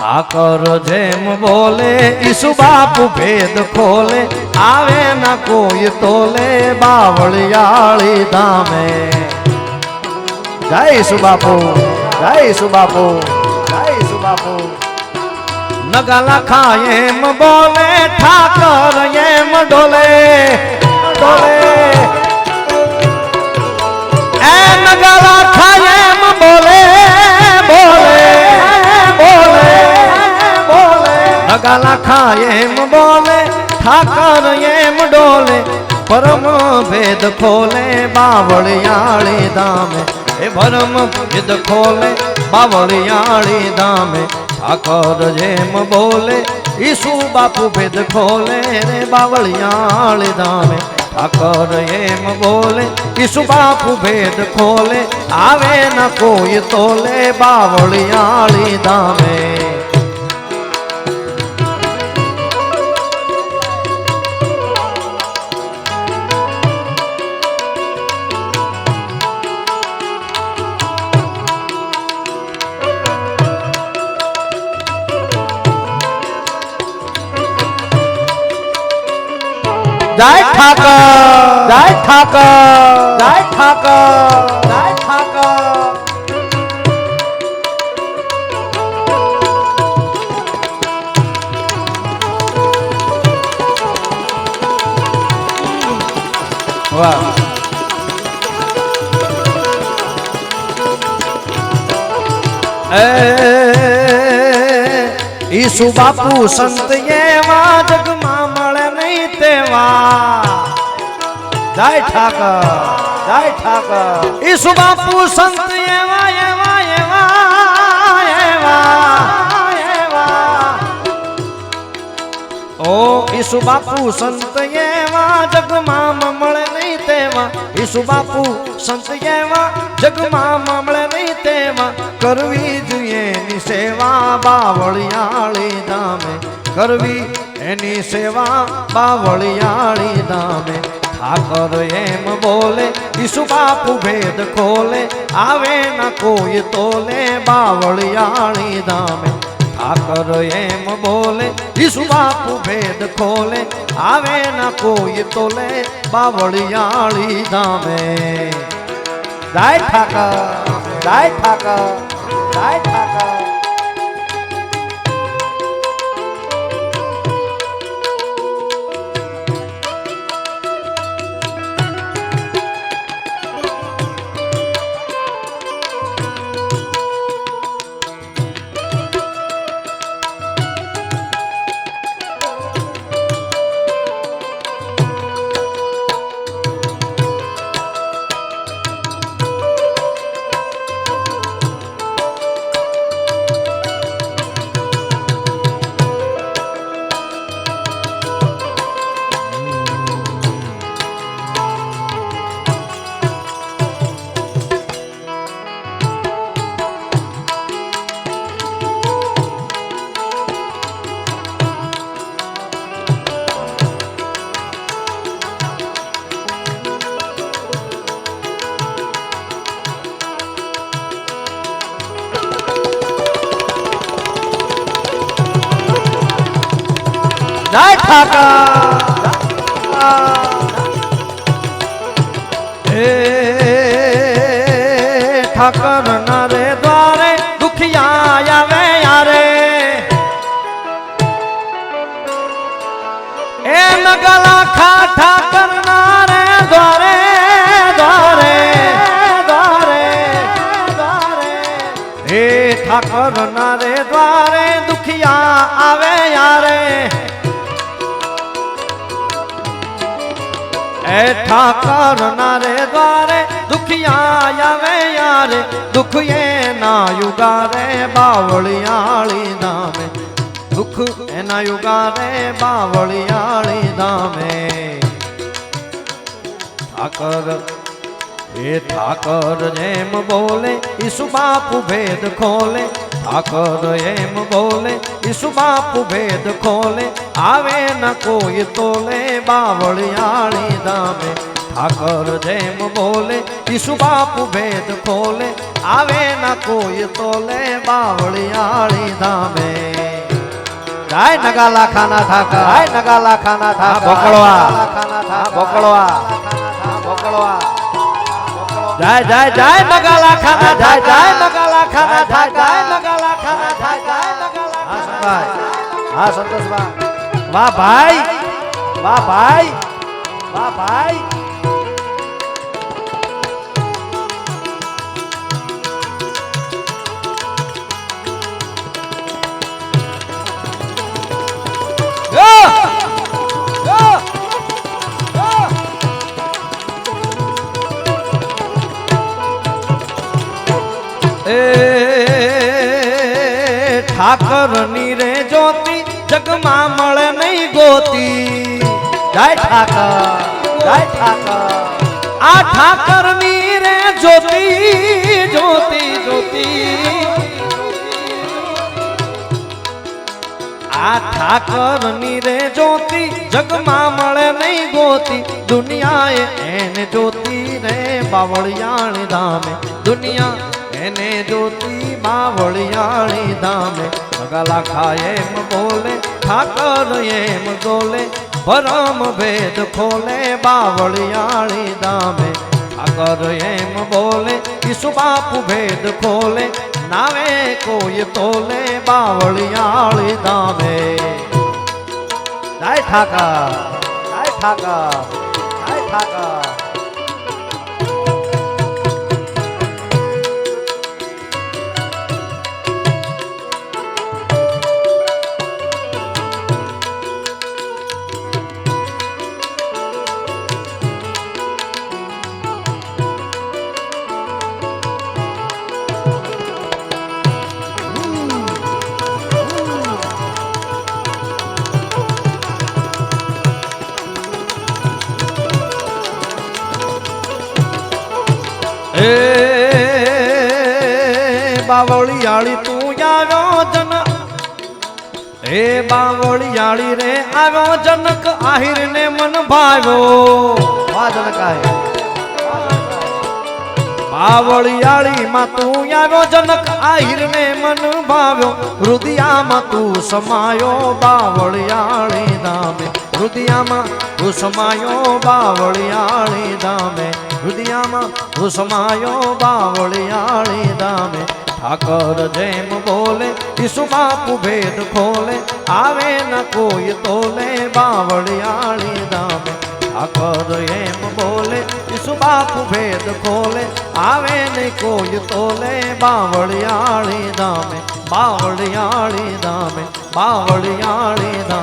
ઠાકર જેમ બોલે ઈસુ બાપુ ભેદ ખોલે આવે ના કોઈ તોલે બાવળિયાળી ધામે જય ઈસુ બાપુ જય ઈસુ બાપુ જય ઈસુ બાપુ નગાલા ખાય એમ બોલે ઠાકર એમ ડોલે ડોલે એ નગાલા ખાય એમ બોલે બોલે બોલે બોલે નગાલા ખાય એમ બોલે ઠાકર એમ ડોલે પરમ ભેદ ખોલે બાવળિયાળી ધામે એ પરમ ભેદ ખોલે બાવળિયાળી ધામે ઠાકર જેમ બોલે ઈસુ બાપુ ભેદ ખોલે રે બાવળિયાળી ધામે ઠાકર એમ બોલે ઈસુ બાપુ ભેદ ખોલે આવે ન કોઈ તોલે બાવળિયાળી ધામે જય ઠાકર જય ઠાકર જય ઠાકર જય ઠાકર વાહ ઈસુ બાપુ સંત એવા જગમાં મળે નહીં તેવા જય ઠાકર જય ઠાકર ઈસુ બાપુ સંત એવા એવા એવા એવા એવા ઓ ઈસુ બાપુ સંત એવા જગમાં મળે નહીં તેવા ઈસુ બાપુ સંત એવા જગમાં મળે નહીં તેવા કરવી જોઈએ એની સેવા બાવળિયાળી ધામે કરવી એની સેવા બાવળિયાળી ધામે ઠાકર એમ બોલે ઈસુ બાપુ ભેદ ખોલે આવે ના કોઈ તોલે બાવળિયાળી ધામે ઠાકર એમ બોલે ઈસુ બાપુ ભેદ ખોલે આવે ના કોઈ તોલે બાવળિયાળી ધામે જય ઠાકર જય ઠાકર જય ઠાકર જય ઠાકર હે ઠાકર ના રે દ્વારે દુખિયા આવે યારે એ નગલા ખા ઠાકર ના રે દ્વારે દ્વારે દ્વારે દ્વારે હે ઠાકર ના રે દ્વારે દુખિયા આવે યારે એ ઠાકર ના રે દ્વારે દુખિયા આવે યારે દુખ એના યુગારે બાવળિયાળી ધામે દુખ એના યુગારે બાવળિયાળી ધામે ઠાકર એ ઠાકર જેમ બોલે ઈસુ બાપુ ભેદ ખોલે ઠાકર એમ બોલે ઈસુ બાપુ ભેદ ખોલે આવે ન કોઈ તોલે બાવળિયાળી ધામે ઠાકર જેમ બોલે ઈસુ બાપુ ભેદ ખોલે આવે ન કોઈ તોલે બાવળિયાળી ધામે જાય નગાલા ખાના ઠાકર જાય નગાલા ખાના ઠાકર ભોકળવા ભોકળવા ભોકળવા જાય જાય જાય નગાલા ખાના જાય જાય નગાલા ખાના ઠાકર જાય નગાલા ખાના ઠાકર જાય નગાલા હા સંતોષભાઈ હા સંતોષભાઈ વાહ ભાઈ વાહ ભાઈ વાહ ભાઈ ઠાકર ની રે જ્યોતિ જગમાં મળે નહીં ગોતી જય ઠાકર જય ઠાકર આ ઠાકર ની રે જ્યોતિ જ્યોતિ જ્યોતિ આ ઠાકર ની રે જ્યોતિ જગમાં મળે નહીં ગોતી દુનિયાએ એને જ્યોતિ રે બાવળિયાણી ધામે દુનિયા એને જ્યોતિ બાવળિયાણી ધામે નગાલા ખાય એમ બોલે ઠાકર એમ બોલે ભરમ ભેદ ખોલે બાવળિયાણી ધામે ઠાકર એમ બોલે ઈસુ બાપુ ભેદ ખોલે નાવે કોઈ તોલે બાવળિયાળી ધામે જય ઠાકર જય ઠાકર જય ઠાકર બાવળિયાળી તું આવ્યો જન હે બાવળિયાળી રે આવ્યો જનક આહિર ને મન ભાવ્યો વાહ જનકાય બાવળિયાળી માં તું આવ્યો જનક આહિર ને મન ભાવ્યો રુદિયામાં તું સમાયો બાવળિયાળી ધામે રુદિયામાં તું સમાયો બાવળિયાળી ધામે રુદિયામાં તું સમાયો બાવળિયાળી ધામે ઠાકર જેમ બોલે ઈસુ બાપુ ભેદ ખોલે આવે ન કોઈ તોલે બાવળિયાળી ધામે ઠાકર એમ બોલે ઈસુ બાપુ ભેદ ખોલે આવે ન કોઈ તોલે બાવળિયાળી ધામે બાવળિયાળી ધામે બાવળિયાળી ધામે